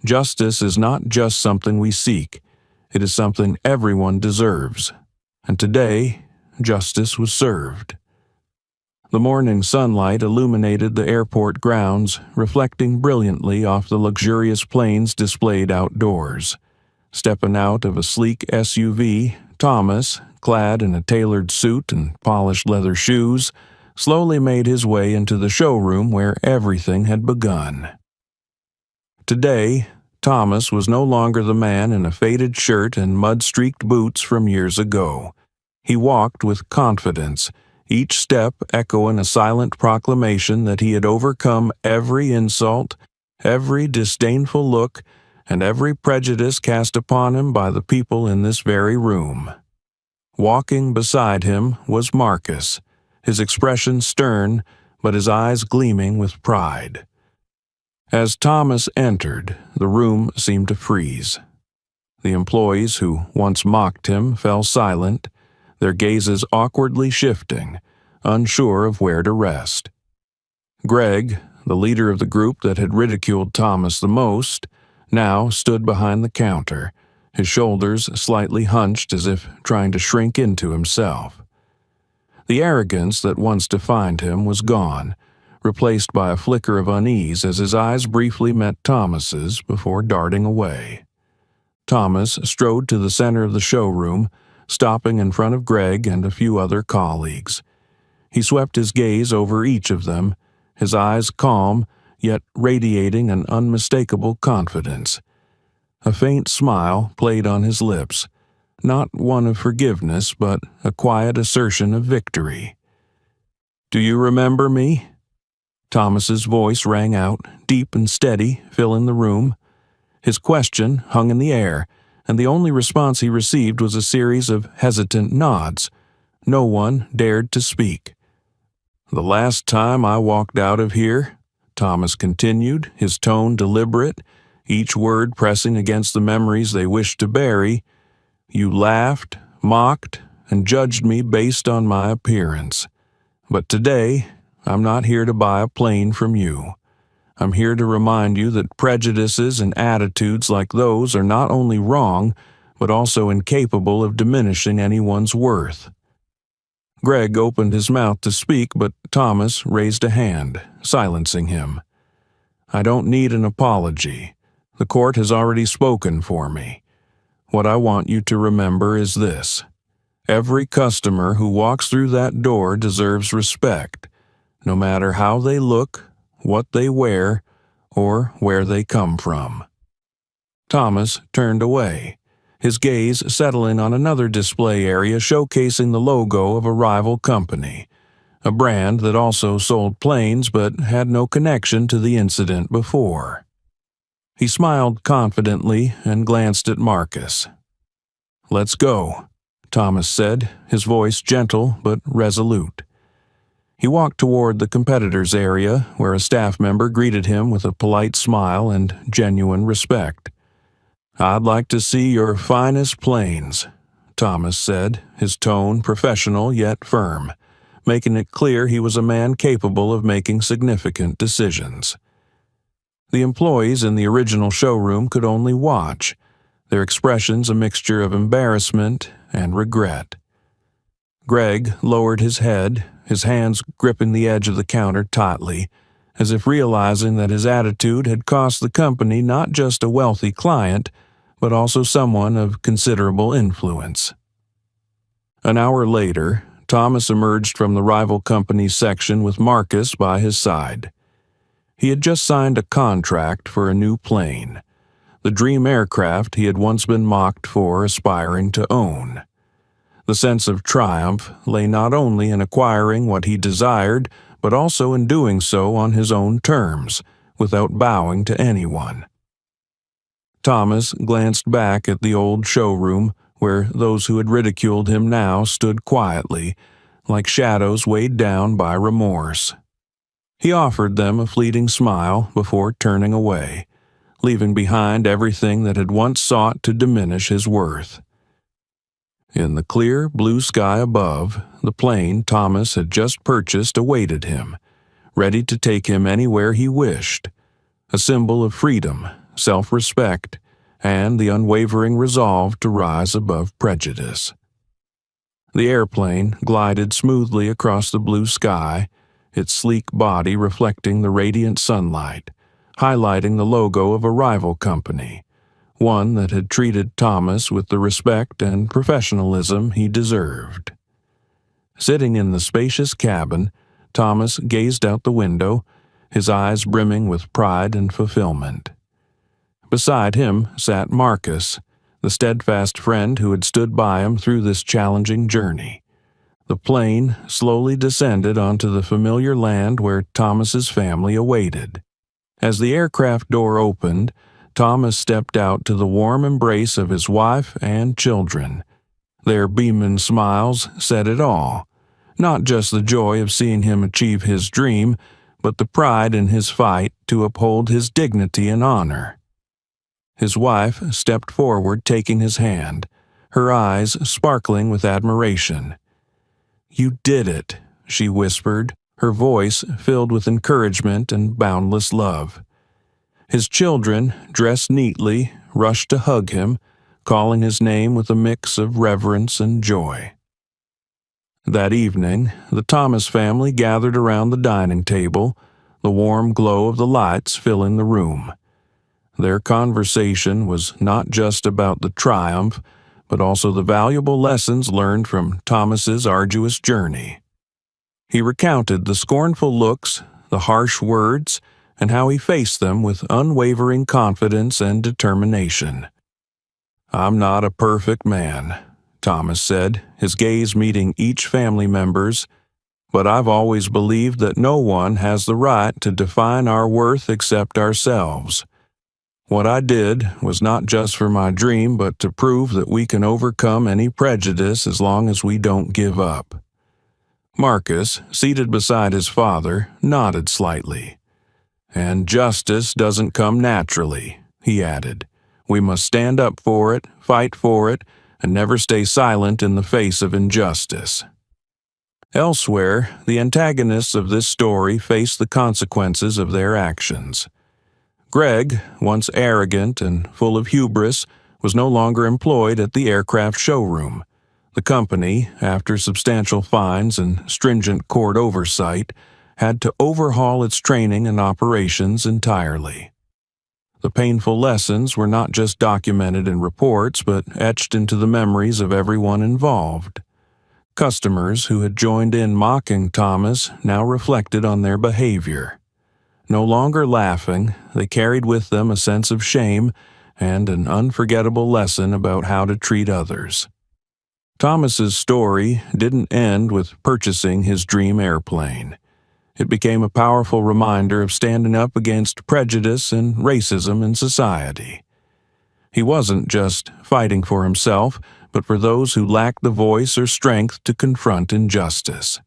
A: Justice is not just something we seek, it is something everyone deserves. And today, justice was served. The morning sunlight illuminated the airport grounds, reflecting brilliantly off the luxurious planes displayed outdoors. Stepping out of a sleek SUV, Thomas, clad in a tailored suit and polished leather shoes, slowly made his way into the showroom where everything had begun. Today, Thomas was no longer the man in a faded shirt and mud-streaked boots from years ago. He walked with confidence, each step echoing a silent proclamation that he had overcome every insult, every disdainful look, and every prejudice cast upon him by the people in this very room. Walking beside him was Marcus, his expression stern, but his eyes gleaming with pride. As Thomas entered, the room seemed to freeze. The employees who once mocked him fell silent, their gazes awkwardly shifting, unsure of where to rest. Greg, the leader of the group that had ridiculed Thomas the most, now stood behind the counter, his shoulders slightly hunched as if trying to shrink into himself. The arrogance that once defined him was gone, replaced by a flicker of unease as his eyes briefly met Thomas's before darting away. Thomas strode to the center of the showroom, stopping in front of Greg and a few other colleagues. He swept his gaze over each of them, his eyes calm, yet radiating an unmistakable confidence. A faint smile played on his lips, not one of forgiveness, but a quiet assertion of victory. "Do you remember me?" Thomas's voice rang out, deep and steady, filling the room. His question hung in the air, and the only response he received was a series of hesitant nods. No one dared to speak. "The last time I walked out of here," Thomas continued, his tone deliberate, each word pressing against the memories they wished to bury, "you laughed, mocked, and judged me based on my appearance. But today, I'm not here to buy a plane from you. I'm here to remind you that prejudices and attitudes like those are not only wrong, but also incapable of diminishing anyone's worth." Greg opened his mouth to speak, but Thomas raised a hand, silencing him. "I don't need an apology. The court has already spoken for me. What I want you to remember is this. Every customer who walks through that door deserves respect, no matter how they look, what they wear, or where they come from." Thomas turned away, his gaze settling on another display area showcasing the logo of a rival company, a brand that also sold planes but had no connection to the incident before. He smiled confidently and glanced at Marcus. "Let's go," Thomas said, his voice gentle but resolute. He walked toward the competitors' area, where a staff member greeted him with a polite smile and genuine respect. "I'd like to see your finest planes," Thomas said, his tone professional yet firm, making it clear he was a man capable of making significant decisions. The employees in the original showroom could only watch, their expressions a mixture of embarrassment and regret. Greg lowered his head, his hands gripping the edge of the counter tightly, as if realizing that his attitude had cost the company not just a wealthy client, but also someone of considerable influence. An hour later, Thomas emerged from the rival company's section with Marcus by his side. He had just signed a contract for a new plane, the dream aircraft he had once been mocked for aspiring to own. The sense of triumph lay not only in acquiring what he desired, but also in doing so on his own terms, without bowing to anyone. Thomas glanced back at the old showroom, where those who had ridiculed him now stood quietly, like shadows weighed down by remorse. He offered them a fleeting smile before turning away, leaving behind everything that had once sought to diminish his worth. In the clear blue sky above, the plane Thomas had just purchased awaited him, ready to take him anywhere he wished, a symbol of freedom, self-respect, and the unwavering resolve to rise above prejudice. The airplane glided smoothly across the blue sky, its sleek body reflecting the radiant sunlight, highlighting the logo of a rival company, one that had treated Thomas with the respect and professionalism he deserved. Sitting in the spacious cabin, Thomas gazed out the window, his eyes brimming with pride and fulfillment. Beside him sat Marcus, the steadfast friend who had stood by him through this challenging journey. The plane slowly descended onto the familiar land where Thomas's family awaited. As the aircraft door opened, Thomas stepped out to the warm embrace of his wife and children. Their beaming smiles said it all, not just the joy of seeing him achieve his dream, but the pride in his fight to uphold his dignity and honor. His wife stepped forward, taking his hand, her eyes sparkling with admiration. "You did it," she whispered, her voice filled with encouragement and boundless love. His children, dressed neatly, rushed to hug him, calling his name with a mix of reverence and joy. That evening, the Thomas family gathered around the dining table, the warm glow of the lights filling the room. Their conversation was not just about the triumph, but also the valuable lessons learned from Thomas's arduous journey. He recounted the scornful looks, the harsh words, and how he faced them with unwavering confidence and determination. "I'm not a perfect man," Thomas said, his gaze meeting each family member's, "but I've always believed that no one has the right to define our worth except ourselves. What I did was not just for my dream, but to prove that we can overcome any prejudice as long as we don't give up." Marcus, seated beside his father, nodded slightly. "And justice doesn't come naturally," he added. "We must stand up for it, fight for it, and never stay silent in the face of injustice." Elsewhere, the antagonists of this story faced the consequences of their actions. Greg, once arrogant and full of hubris, was no longer employed at the aircraft showroom. The company, after substantial fines and stringent court oversight, had to overhaul its training and operations entirely. The painful lessons were not just documented in reports, but etched into the memories of everyone involved. Customers who had joined in mocking Thomas now reflected on their behavior. No longer laughing, they carried with them a sense of shame and an unforgettable lesson about how to treat others. Thomas's story didn't end with purchasing his dream airplane. It became a powerful reminder of standing up against prejudice and racism in society. He wasn't just fighting for himself, but for those who lacked the voice or strength to confront injustice.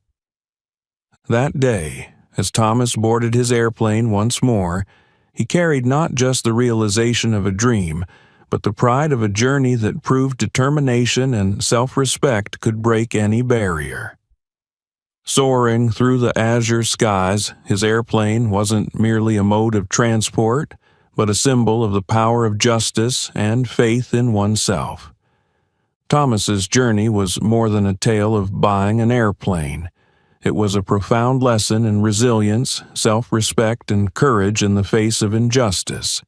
A: That day, as Thomas boarded his airplane once more, he carried not just the realization of a dream, but the pride of a journey that proved determination and self-respect could break any barrier. Soaring through the azure skies, his airplane wasn't merely a mode of transport, but a symbol of the power of justice and faith in oneself. Thomas's journey was more than a tale of buying an airplane. It was a profound lesson in resilience, self-respect, and courage in the face of injustice.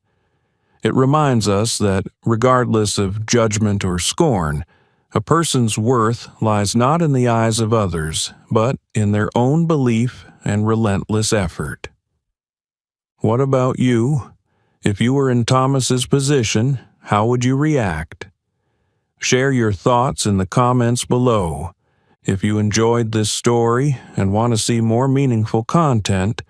A: It reminds us that, regardless of judgment or scorn, a person's worth lies not in the eyes of others, but in their own belief and relentless effort. What about you? If you were in Thomas's position, how would you react? Share your thoughts in the comments below. If you enjoyed this story and want to see more meaningful content,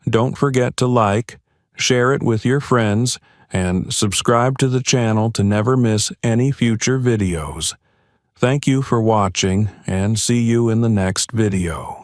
A: don't forget to like, share it with your friends, and subscribe to the channel to never miss any future videos. Thank you for watching, and see you in the next video.